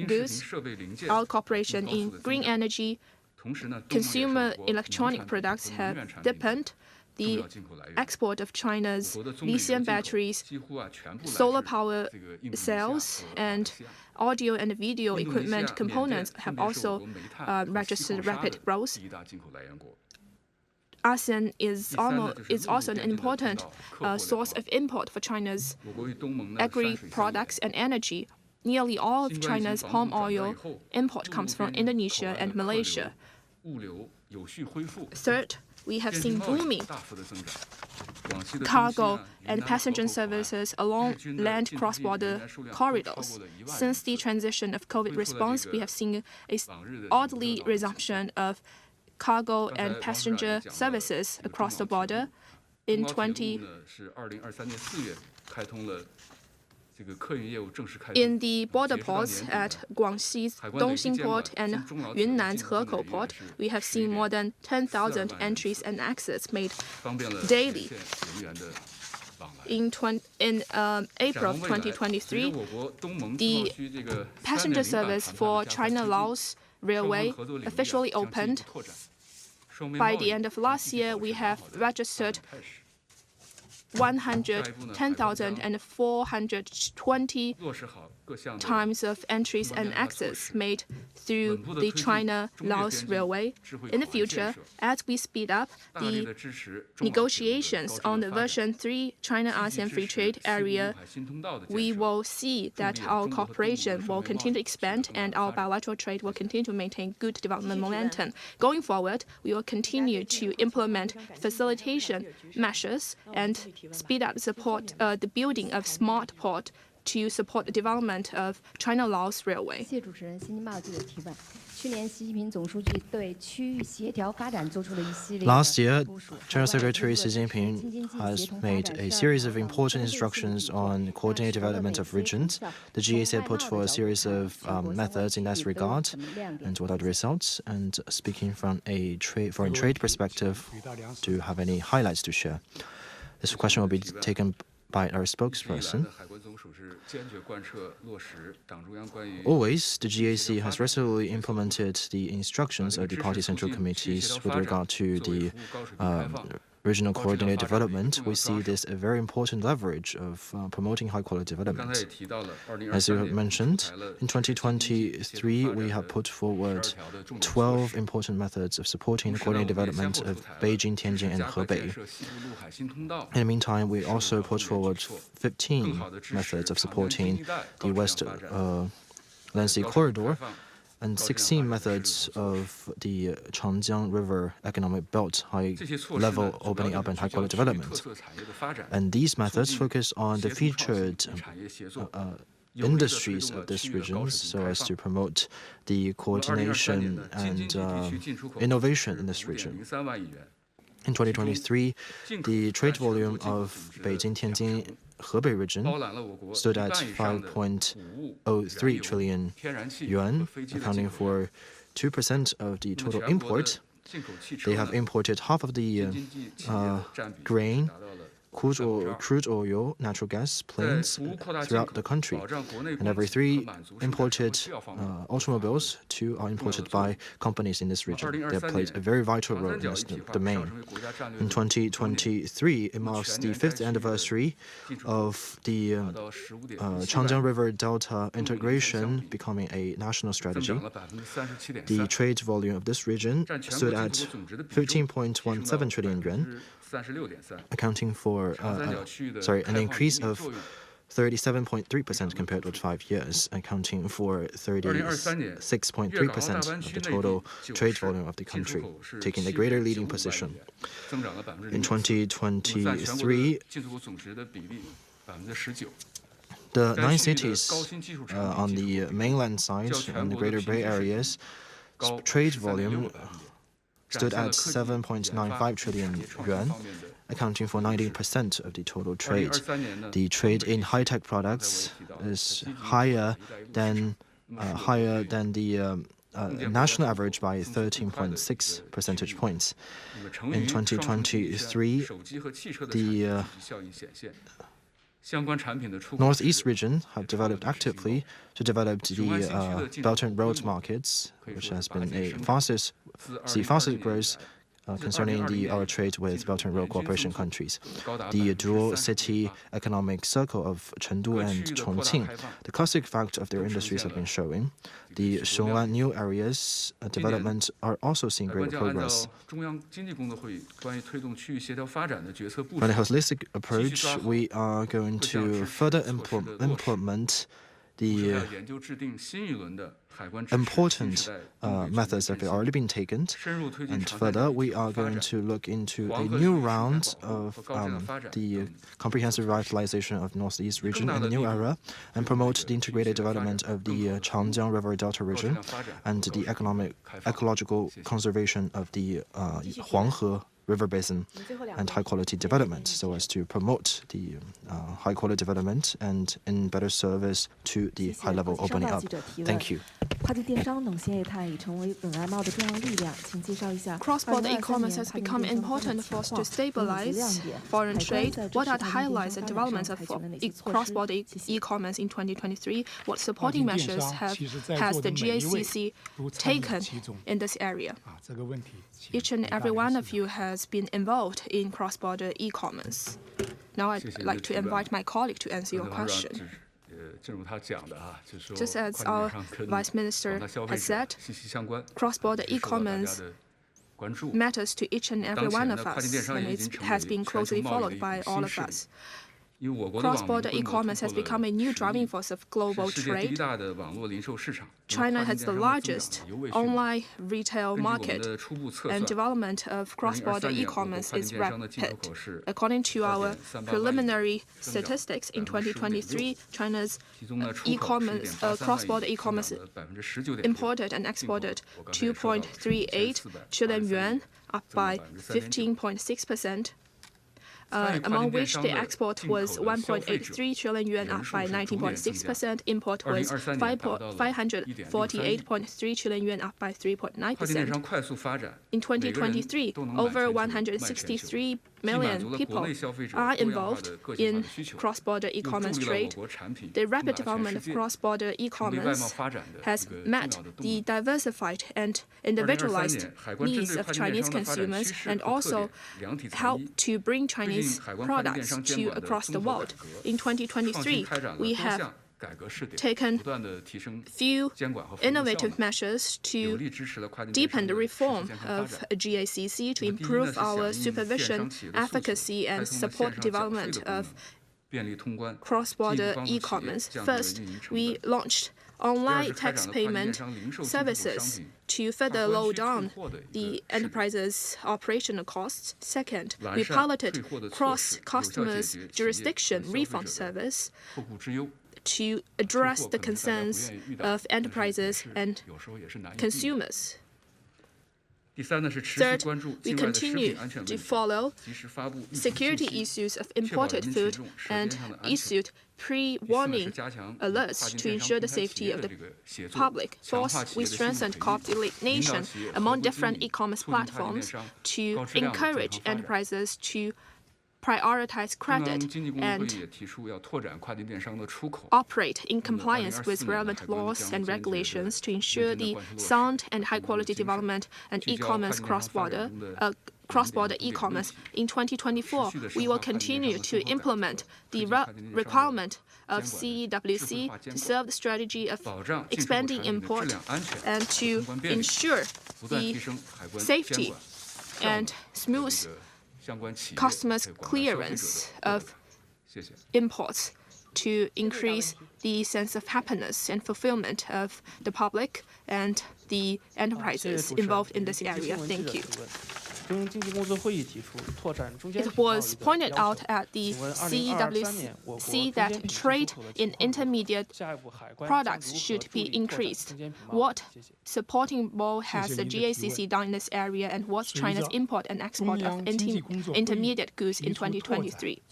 goods. Our cooperation in green energy, consumer electronic products have deepened. the export of China's lithium batteries, solar power cells, and audio and video equipment components have also registered rapid growth. ASEAN is also an important source of import for China's agri-products and energy. Nearly all of China's palm oil import comes from Indonesia and Malaysia. Third, we have seen booming cargo and passenger services along land cross-border corridors. Since the transition of COVID response, we have seen an orderly resumption of cargo and passenger services across the border. In the border ports at Guangxi's Dongxing Port and Yunnan's Hekou Port, we have seen more than 10,000 entries and exits made daily. In April 2023, the passenger service for China-Laos Railway officially opened. By the end of last year, we have registered 110,420 times of entries and exits made through the China-Laos Railway. In the future, as we speed up the negotiations on the version 3 China-ASEAN Free Trade Area, we will see that our cooperation will continue to expand and our bilateral trade will continue to maintain good development momentum. Going forward, we will continue to implement facilitation measures and speed up the building of smart port to support the development of China-Laos Railway. Last year, China Secretary Xi Jinping has made a series of important instructions on coordinated development of regions. The GAC had put forward a series of methods in that regard, and what are the results? And speaking from a foreign trade perspective, do you have any highlights to share? This question will be taken by our spokesperson. Always, the GAC has resolutely implemented the instructions of the party central committees with regard to the regional coordinated development. We see this a very important leverage of promoting high-quality development. As you have mentioned, in 2023, we have put forward 12 important methods of supporting the coordinated development of Beijing, Tianjin, and Hebei. In the meantime, we also put forward 15 methods of supporting the West Land Sea Corridor and 16 methods of the Changjiang River Economic Belt high-level opening up and high-quality development. And these methods focus on the featured industries of this region so as to promote the coordination and innovation in this region. In 2023, the trade volume of Beijing-Tianjin Hebei region stood at 5.03 trillion yuan, accounting for 2% of the total import. They have imported half of the grain, crude oil, natural gas, planes throughout the country. And every 3 imported automobiles, 2 are imported by companies in this region. They have played a very vital role in this domain. In 2023, it marks the 5th anniversary of the Changjiang River Delta integration becoming a national strategy. The trade volume of this region stood at 15.17 trillion yuan, accounting for an increase of 37.3% compared with 5 years, accounting for 36.3% of the total trade volume of the country, taking a greater leading position. In 2023, the 9 cities on the mainland side and the Greater Bay Area's trade volume stood at 7.95 trillion yuan, accounting for 90% of the total trade. The trade in high-tech products is higher than the national average by 13.6 percentage points. In 2023, the Northeast region have developed actively to develop the Belt and Road markets, which has been faster growth concerning our trade with Belt and Road Cooperation countries. The dual city economic circle of Chengdu and Chongqing, the caustic effect of their industries have been showing. The Xiong'an new areas development are also seeing greater progress. On a holistic approach, we are going to further implement the important methods that have already been taken, and further we are going to look into a new round of the comprehensive revitalization of Northeast region in the new era, and promote the integrated development of the Changjiang River Delta region and the ecological conservation of the Huanghe River Basin and high-quality development, so as to promote the high-quality development and in better service to the high-level opening up. Thank you. Cross-border e-commerce has become an important force to stabilize foreign trade. What are the highlights and developments of cross-border e-commerce in 2023? What supporting measures has the GACC taken in this area? Each and every one of you has been involved in cross-border e-commerce. Now I'd like to invite my colleague to answer your question. Just as our Vice Minister has said, cross-border e-commerce matters to each and every one of us, and it has been closely followed by all of us. Cross-border e-commerce has become a new driving force of global trade. China has the largest online retail market, and development of cross-border e-commerce is rapid. According to our preliminary statistics, in 2023, China's cross-border e-commerce imported and exported 2.38 trillion yuan, up by 15.6%. Among which the export was 1.83 trillion yuan, up by 19.6%. Import was 548.3 trillion yuan, up by 3.9%. In 2023, over 163 million people are involved in cross-border e-commerce trade. The rapid development of cross-border e-commerce has met the diversified and individualized needs of Chinese consumers, and also helped to bring Chinese products to across the world. In 2023, we have taken few innovative measures to deepen the reform of GACC, to improve our supervision, efficacy, and support development of cross-border e-commerce. First, we launched online tax payment services to further lower down the enterprise's operational costs. Second, we piloted cross-customers jurisdiction refund service to address the concerns of enterprises and consumers. Third, we continue to follow security issues of imported food and issued pre-warning alerts to ensure the safety of the public. Fourth, we strengthened coordination among different e-commerce platforms to encourage enterprises to prioritize credit and operate in compliance with relevant laws and regulations to ensure the sound and high-quality development and e-commerce cross-border e-commerce. In 2024, we will continue to implement the requirement of CEWC to serve the strategy of expanding import and to ensure the safety and smooth customers' clearance of imports to increase the sense of happiness and fulfillment of the public and the enterprises involved in this area. Thank you. It was pointed out at the CEWC that trade in intermediate products should be increased. What supporting role has the GACC done in this area, and what's China's import and export of intermediate goods in 2023?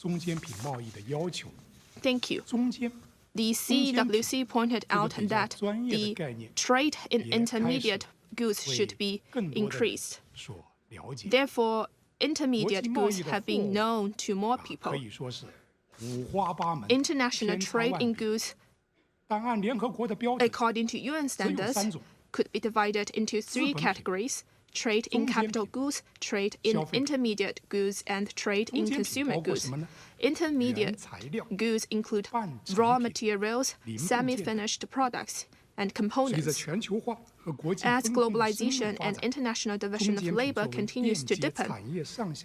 Thank you. The CEWC pointed out that the trade in intermediate goods should be increased. Therefore, intermediate goods have been known to more people. International trade in goods, according to UN standards, could be divided into three categories: trade in capital goods, trade in intermediate goods, and trade in consumer goods. Intermediate goods include raw materials, semi-finished products, and components. As globalization and international division of labor continues to deepen,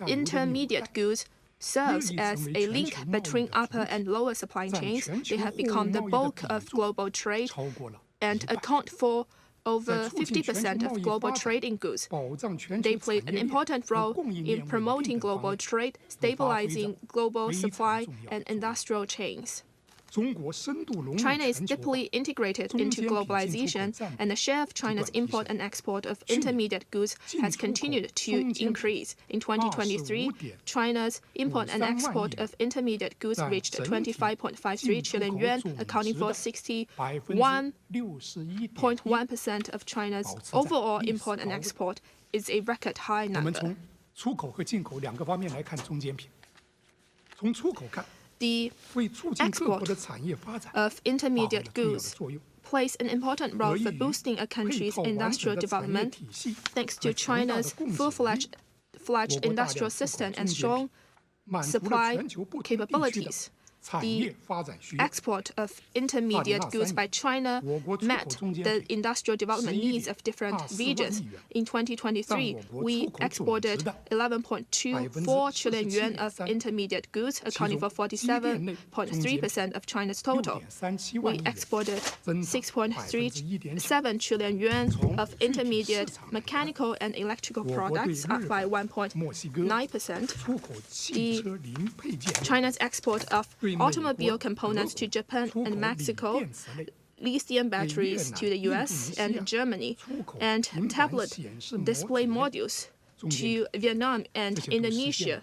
intermediate goods serves as a link between upper and lower supply chains. They have become the bulk of global trade and account for over 50% of global trade in goods. They played an important role in promoting global trade, stabilizing global supply and industrial chains. China is deeply integrated into globalization, and the share of China's import and export of intermediate goods has continued to increase. In 2023, China's import and export of intermediate goods reached 25.53 trillion yuan, accounting for 61.1% of China's overall import and export. Is a record high number. The export of intermediate goods plays an important role for boosting a country's industrial development. Thanks to China's full-fledged industrial system and strong supply capabilities, the export of intermediate goods by China met the industrial development needs of different regions. In 2023, we exported 11.24 trillion yuan of intermediate goods, accounting for 47.3% of China's total. We exported 6.37 trillion yuan of intermediate mechanical and electrical products, up by 1.9%. China's export of automobile components to Japan and Mexico, lithium batteries to the US and Germany, and tablet display modules to Vietnam and Indonesia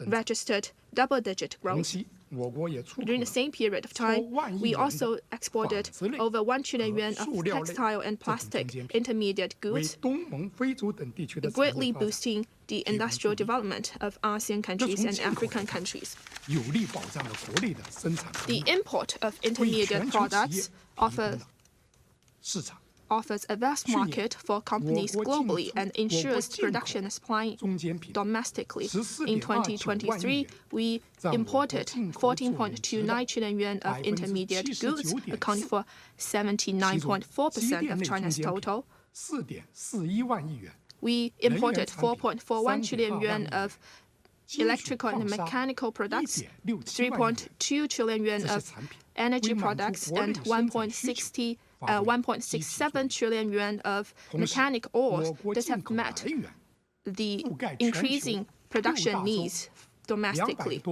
registered double-digit growth. During the same period of time, we also exported over 1 trillion yuan of textile and plastic intermediate goods, greatly boosting the industrial development of ASEAN countries and African countries. The import of intermediate products offers a vast market for companies globally and ensures production and supply domestically. In 2023, we imported 14.29 trillion yuan of intermediate goods, accounting for 79.4% of China's total. We imported 4.41 trillion yuan of electrical and mechanical products, 3.2 trillion yuan of energy products, and 1.67 trillion yuan of mechanic ores that have met the increasing production needs domestically.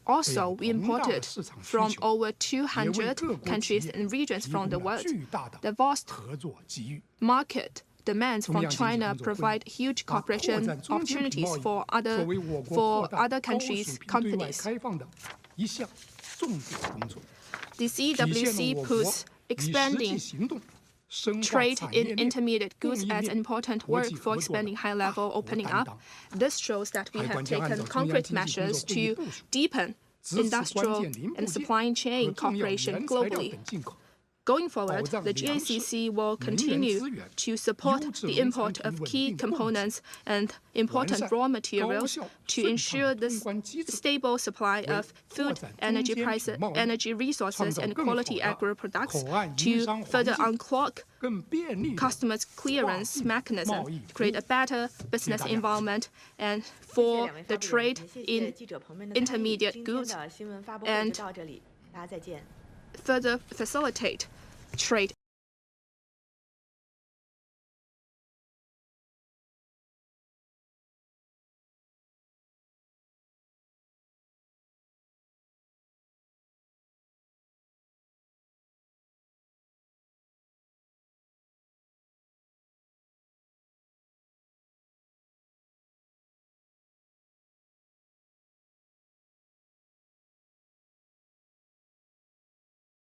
Also, we imported from over 200 countries and regions from the world. The vast market demands from China provide huge cooperation opportunities for other countries' companies. The CWC puts expanding trade in intermediate goods as important work for expanding high-level opening up. This shows that we have taken concrete measures to deepen industrial and supply chain cooperation globally. Going forward, the GACC will continue to support the import of key components and important raw materials to ensure the stable supply of food, energy resources, and quality agro products, to further unclog customers' clearance mechanism, create a better business environment, and for the trade in intermediate goods, and further facilitate trade